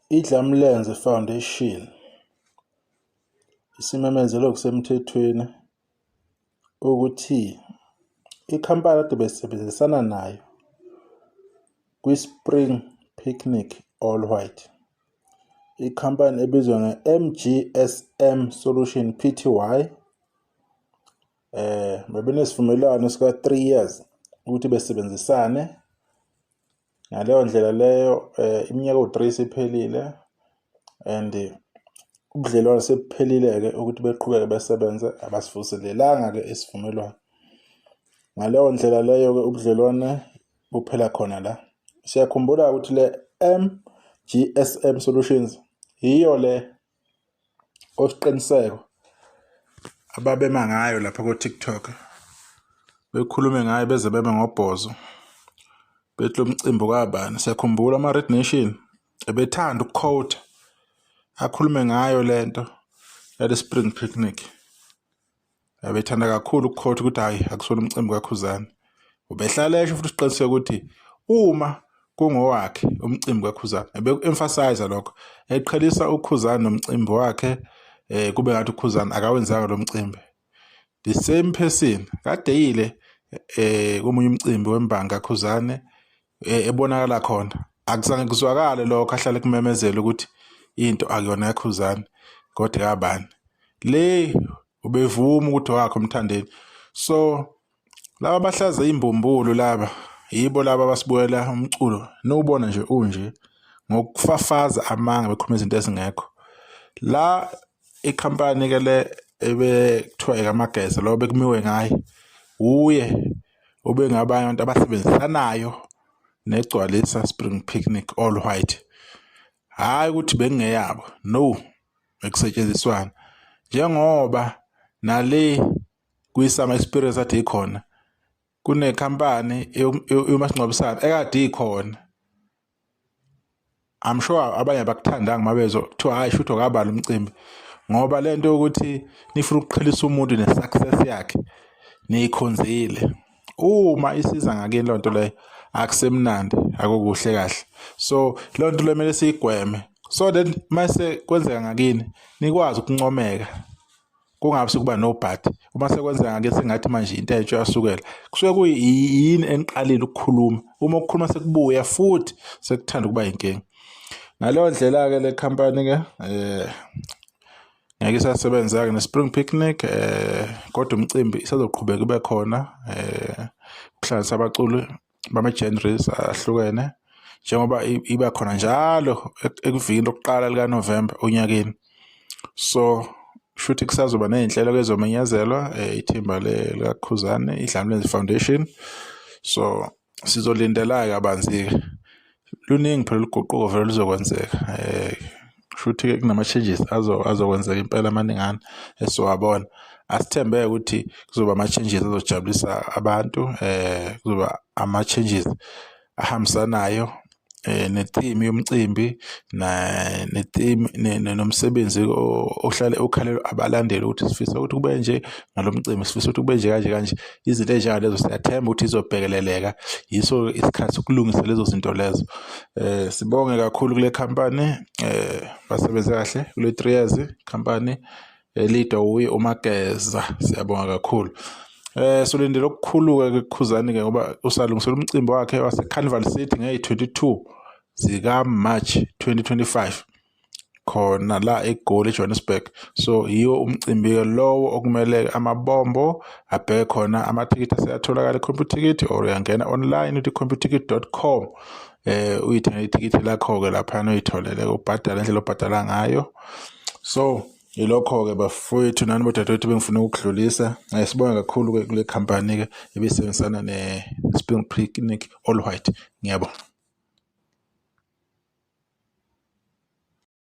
iDlamlenze Foundation isimemezelo kusemthethweni ukuthi ikhampani ade besebenzisana nayo kwi-Spring Picnic All White, ikhampani ebizwa nge-MGSM Solution Pty, bebenesivumelwano sika 3 years ukuthi besebenzisane. Ngaleyo ndlela leyo iminyaka u3 siphelile and ubudlelwano sebuphelile-ke ukuthi beqhubeke besebenze, abasivuselelanga-ke isivumelwano. Ngaleyo ndlela leyo-ke ubudlelwane buphela khona la. Siyakhumbula ukuthi le MGSM Solutions yiyo le osiqiniseko ababema ngayo lapha ku TikTok, bekhulume ngayo beze bebe ngobhozo bethi lo mcimbi kabani. Siyakhumbula ama-Red Nation ebethanda ukuquote akhulume ngayo lento yale Spring Picnic, ebethanda kakhulu ukuquote ukuthi hayi akusona umcimbi kaKhuzani. Ubehlala esho futhi usiqiniseke ukuthi uma kungowakhe umcimbi kaKhuzani, ebe-emphasize lokho, eqhelisa uKhuzani nomcimbi wakhe, kube ngathi uKhuzani akawenzanga lo mcimbi. The same person kade yile komunye umcimbi wembanga kaKhuzani ebonakala khona, akuzange kuzwakale lokho, ahlale kumemezela ukuthi into akuyona yaKhuzani kodwa kabani le, ubevuma ukuthi wakhe umthandeni. So laba bahlaza imbumbulu laba yibo laba basibuyela umculo nowubona nje unje ngokufafaza amanga bekhuluma izinto ezingekho. La ikhampani ke le ebekuthiwa ikamageza lo bekumiwe ngaye uye ubengabanye abantu abasebenzisanayo negcwalisa Spring Picnic All White, hayi ukuthi bekungeyabo, no, bekusetshenziswana. Njengoba nale kwisama experience ade ikhona kunekhampani yomasingcwabisane ekade ikhona, I'm sure abanye abakuthandanga mabezo kuthiwa hayi shutho kabani umcimbi, ngoba lento yokuthi nifuna ukuqhelisa umuntu ne-success yakhe niyikhonzile. Uma isiza ngakini lonto leyo akusemnandi, akukuhle kahle. So lonto le mele siyigweme so that mase kwenzeka ngakini nikwazi ukuncomeka, kungabe sekuba nobhadi. Uma sekwenzeka ngakini sengathi manje into entsha yasukela, kusuke kuyini eniqalile ukukhuluma, uma ukukhuluma sekubuya futhi sekuthanda ukuba inkinga. Ngaleyo ndlela ke le company ke ngeke isasebenza ke ne-Spring Picnic, kodwa umcimbi isazoqhubeka ube khona, kuhlanganisa abaculi bama-genres ahlukene njengoba iba khona njalo ekuvikini lokuqala likaNovember onyakeni. So shuthi kusazoba nezinhlelo ezomenyezelwa ithimba likaKhuzani, iDlamlenze Foundation. So sizolindela kabanzi ke, luningi phela uguquko vele luzokwenzeka, shuthi ke kunama-changes azokwenzeka impela amaningana esiwabona. Asithembeke ukuthi kuzoba ama-changes azojabulisa abantu, kuzoba ama-changes ahambisanayo ne-theme yomcimbi ne-theme nomsebenzi ohlale ukhalelwa abalandeli ukuthi sifisa ukuthi kube nje ngalo mcimbi, sifisa ukuthi kube nje kanje. Izinto ezinjengalezo siyathemba ukuthi izobhekeleleka, yiso isikhathi sokulungisa lezo zinto lezo. Sibonge kakhulu kule company, basebenze kahle kule 3 years. Company leader uye uMageza, siyabonga kakhulu. Solindele okukhulu-ke kuKhuzani-ke ngoba usalungisela umcimbi wakhe wase-Carnival City nge-22 zika-March 2025 khona la eGoli eJohannesburg. So yiwo umcimbi-ke lowo okumele amabombo abheke khona. Amathikithi aseyatholakala eCompuTicket or uyangena online uthi computicket.com, uyithenge ithikithi lakho-ke laphana uyitholele, ubhadala indlela obhadala ngayo. So yilokho-ke bafowethu nani bodadewethu bengifuna ukudlulisa. Sibonga kakhulu-ke kule company-ke ebisebenzisana ne-Spring Picnic All White. Ngiyabonga.